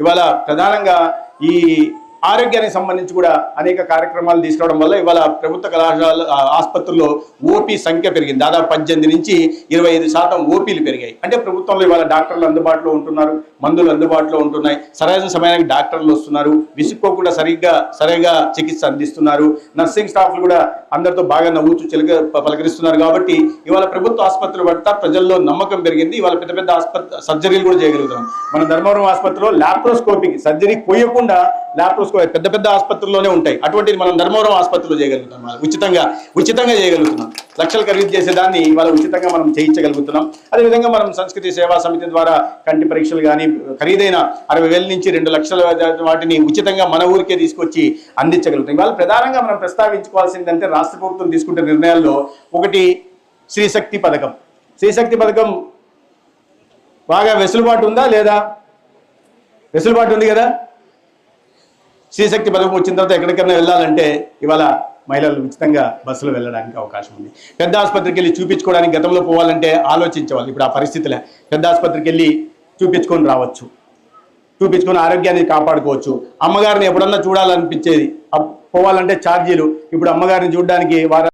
ఇవాళ ప్రధానంగా ఈ ఆరోగ్యానికి సంబంధించి కూడా అనేక కార్యక్రమాలు తీసుకురావడం వల్ల ఇవాళ ప్రభుత్వ కళాశాల ఆసుపత్రుల్లో ఓపీ సంఖ్య పెరిగింది. దాదాపు 18 నుంచి 25% ఓపీలు పెరిగాయి. అంటే ప్రభుత్వంలో ఇవాళ డాక్టర్లు అందుబాటులో ఉంటున్నారు, మందులు అందుబాటులో ఉంటున్నాయి, సరైన సమయానికి డాక్టర్లు వస్తున్నారు, విసుక్కోకుండా సరిగా చికిత్స అందిస్తున్నారు, నర్సింగ్ స్టాఫ్లు కూడా అందరితో బాగా నవ్వుతూ పలకరిస్తున్నారు. కాబట్టి ఇవాళ ప్రభుత్వ ఆసుపత్రుల పట్ల ప్రజల్లో నమ్మకం పెరిగింది. ఇవాళ పెద్ద పెద్ద సర్జరీలు కూడా చేయగలుగుతాం. మన ధర్మవరం ఆసుపత్రిలో ల్యాప్రోస్కోపిక్ సర్జరీ పోయకుండా పెద్ద పెద్ద ఆసుపత్రుల్లోనే ఉంటాయి. అటువంటిది మనం ధర్మవరం ఆసుపత్రిలో చేయగలుగుతాం. ఉచితంగా చేయగలుగుతున్నాం. లక్షలు ఖరీదు చేసేదాన్ని ఇవాళ ఉచితంగా మనం చేయించగలుగుతున్నాం. అదేవిధంగా మనం సంస్కృతి సేవా సమితి ద్వారా కంటి పరీక్షలు కానీ ఖరీదైన 60,000 నుంచి 2 లక్షల వాటిని ఉచితంగా మన ఊరికే తీసుకొచ్చి అందించగలుగుతాం. ఇవాళ ప్రధానంగా మనం ప్రస్తావించుకోవాల్సిందంటే రాష్ట్ర ప్రభుత్వం తీసుకుంటే నిర్ణయాల్లో ఒకటి శ్రీశక్తి పథకం. శ్రీశక్తి పథకం బాగా వెసులుబాటు ఉందా లేదా? వెసులుబాటు ఉంది కదా. శ్రీశక్తి పథకం వచ్చిన తర్వాత ఎక్కడికైనా వెళ్ళాలంటే ఇవాళ మహిళలు ఉచితంగా బస్సులో వెళ్ళడానికి అవకాశం ఉంది. పెద్ద ఆసుపత్రికి వెళ్ళి చూపించుకోవడానికి గతంలో పోవాలంటే ఆలోచించేవాళ్ళు. ఇప్పుడు ఆ పరిస్థితిలో పెద్ద ఆసుపత్రికి వెళ్ళి చూపించుకొని రావచ్చు, చూపించుకొని ఆరోగ్యాన్ని కాపాడుకోవచ్చు. అమ్మగారిని ఎప్పుడన్నా చూడాలనిపించేది, పోవాలంటే ఛార్జీలు. ఇప్పుడు అమ్మగారిని చూడడానికి